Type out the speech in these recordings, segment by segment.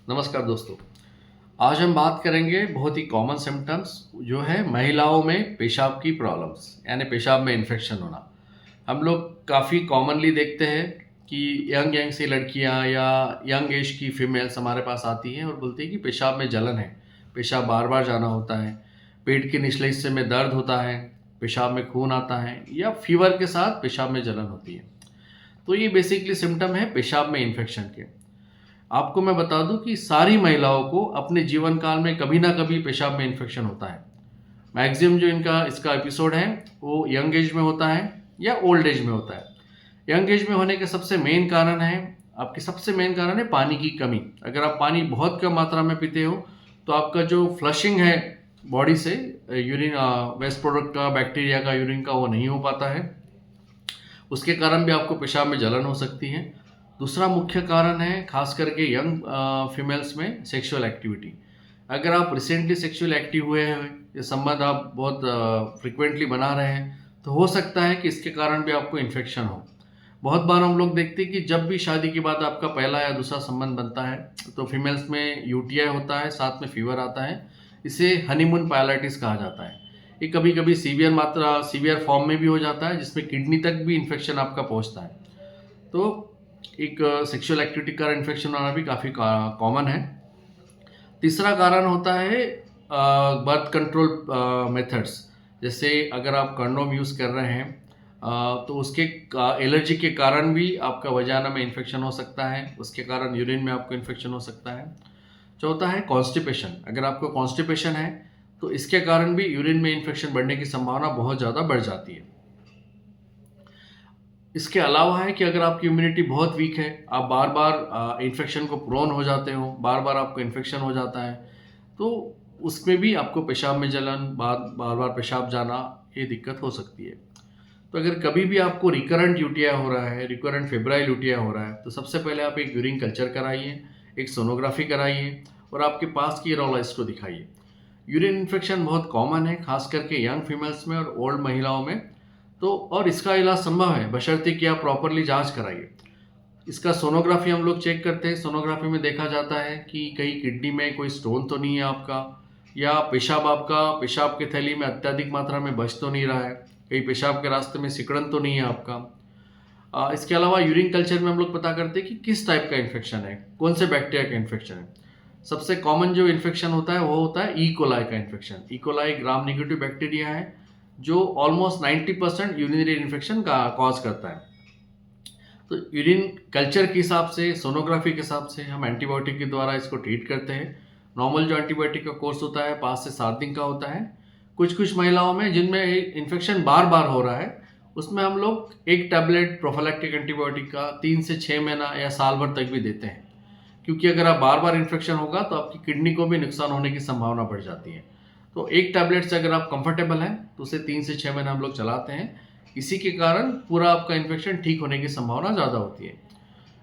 नमस्कार दोस्तों। आज हम बात करेंगे बहुत ही कॉमन सिम्टम्स जो है महिलाओं में पेशाब की प्रॉब्लम्स यानी पेशाब में इन्फेक्शन होना। हम लोग काफ़ी कॉमनली देखते हैं कि यंग यंग सी लड़कियां या यंग एज की फीमेल्स हमारे पास आती हैं और बोलती हैं कि पेशाब में जलन है, पेशाब बार बार जाना होता है, पेट के निचले हिस्से में दर्द होता है, पेशाब में खून आता है या फीवर के साथ पेशाब में जलन होती है। तो ये बेसिकली सिम्टम है पेशाब में इन्फेक्शन के। आपको मैं बता दूं कि सारी महिलाओं को अपने जीवन काल में कभी ना कभी पेशाब में इन्फेक्शन होता है। मैक्सिमम जो इनका इसका एपिसोड है वो यंग एज में होता है या ओल्ड एज में होता है। यंग एज में होने के सबसे मेन कारण है आपके सबसे मेन कारण है पानी की कमी। अगर आप पानी बहुत कम मात्रा में पीते हो तो आपका जो फ्लशिंग है बॉडी से यूरिन वेस्ट प्रोडक्ट का बैक्टीरिया का यूरिन का वो नहीं हो पाता है। उसके कारण भी आपको पेशाब में जलन हो सकती है। दूसरा मुख्य कारण है खास करके यंग फीमेल्स में सेक्सुअल एक्टिविटी। अगर आप रिसेंटली सेक्सुअल एक्टिव हुए हैं, ये संबंध आप बहुत फ्रिक्वेंटली बना रहे हैं, तो हो सकता है कि इसके कारण भी आपको इन्फेक्शन हो। बहुत बार हम लोग देखते हैं कि जब भी शादी के बाद आपका पहला या दूसरा संबंध बनता है तो फीमेल्स में यूटीआई होता है, साथ में फीवर आता है। इसे हनीमून पायलाइटिस कहा जाता है। ये कभी कभी सीवियर फॉर्म में भी हो जाता है जिसमें किडनी तक भी इन्फेक्शन आपका पहुंचता है। तो एक सेक्सुअल एक्टिविटी का इन्फेक्शन होना भी काफ़ी कॉमन है। तीसरा कारण होता है बर्थ कंट्रोल मेथड्स। जैसे अगर आप कंडोम यूज़ कर रहे हैं तो उसके एलर्जी के कारण भी आपका वजाना में इन्फेक्शन हो सकता है, उसके कारण यूरिन में आपको इन्फेक्शन हो सकता है। चौथा है कॉन्स्टिपेशन। अगर आपको कॉन्स्टिपेशन है तो इसके कारण भी यूरिन में इन्फेक्शन बढ़ने की संभावना बहुत ज़्यादा बढ़ जाती है। इसके अलावा है कि अगर आपकी इम्यूनिटी बहुत वीक है, आप बार बार इन्फेक्शन को प्रोन हो जाते हो, बार बार आपको इन्फेक्शन हो जाता है, तो उसमें भी आपको पेशाब में जलन, बार बार पेशाब जाना, ये दिक्कत हो सकती है। तो अगर कभी भी आपको रिकरेंट यूटीआई हो रहा है, रिकरेंट फेब्राइल यूटीआई हो रहा है, तो सबसे पहले आप एक यूरिन कल्चर कराइए, एक सोनोग्राफी कराइए और आपके पास की यूरोलॉजिस्ट को दिखाइए। यूरिन इन्फेक्शन बहुत कॉमन है, खास करके यंग फीमेल्स में और ओल्ड महिलाओं में। तो और इसका इलाज संभव है बशर्ते कि आप प्रॉपरली जांच कराइए। इसका सोनोग्राफी हम लोग चेक करते हैं। सोनोग्राफी में देखा जाता है कि कहीं किडनी में कोई स्टोन तो नहीं है आपका, या पेशाब आपका पेशाब की थैली में अत्यधिक मात्रा में बच तो नहीं रहा है, कहीं पेशाब के रास्ते में सिकुड़न तो नहीं है आपका। इसके अलावा यूरिन कल्चर में हम लोग पता करते हैं कि किस टाइप का इन्फेक्शन है, कौन से बैक्टीरिया का इन्फेक्शन है। सबसे कॉमन जो इन्फेक्शन होता है वो होता है ई कोलाई का infection. E coli gram negative bacteria है जो ऑलमोस्ट 90% यूरिनरी इन्फेक्शन का कॉज करता है। तो यूरिन कल्चर के हिसाब से, सोनोग्राफी के हिसाब से हम एंटीबायोटिक के द्वारा इसको ट्रीट करते हैं। नॉर्मल जो एंटीबायोटिक का कोर्स होता है 5 से 7 दिन का होता है। कुछ महिलाओं में जिनमें इन्फेक्शन बार बार हो रहा है, उसमें हम लोग एक टैबलेट प्रोफिलैक्टिक एंटीबायोटिक का 3 से 6 महीना या साल भर तक भी देते हैं, क्योंकि अगर आप बार बार इन्फेक्शन होगा तो आपकी किडनी को भी नुकसान होने की संभावना बढ़ जाती है। तो एक टैबलेट से अगर आप कंफर्टेबल हैं तो उसे 3 से 6 महीने हम लोग चलाते हैं। इसी के कारण पूरा आपका इन्फेक्शन ठीक होने की संभावना ज़्यादा होती है।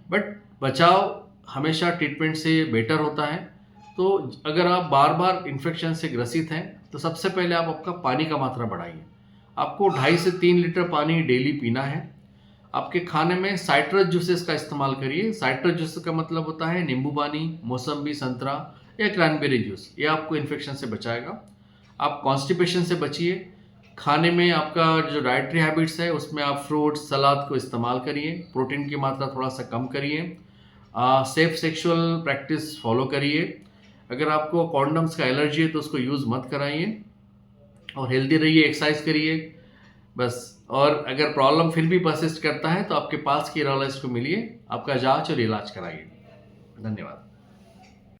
बट बचाव हमेशा ट्रीटमेंट से बेटर होता है। तो अगर आप बार बार इन्फेक्शन से ग्रसित हैं तो सबसे पहले आप आपका पानी का मात्रा बढ़ाइए। आपको 2.5 से 3 लीटर पानी डेली पीना है। आपके खाने में साइट्रस जूसेस का इस्तेमाल करिए। साइट्रस जूस का मतलब होता है नींबू पानी, मौसम्बी, संतरा या क्रैनबेरी जूस। ये आपको इन्फेक्शन से बचाएगा। आप कॉन्स्टिपेशन से बचिए। खाने में आपका जो डाइटरी हैबिट्स है उसमें आप फ्रूट्स, सलाद को इस्तेमाल करिए। प्रोटीन की मात्रा थोड़ा सा कम करिए। सेफ सेक्सुअल प्रैक्टिस फॉलो करिए। अगर आपको कॉन्डम्स का एलर्जी है तो उसको यूज़ मत कराइए और हेल्दी रहिए, एक्सरसाइज करिए बस। और अगर प्रॉब्लम फिर भी परसिस्ट करता है तो आपके पास की यूरोलॉजिस्ट को मिलिए, आपका जांच और इलाज कराइए। धन्यवाद।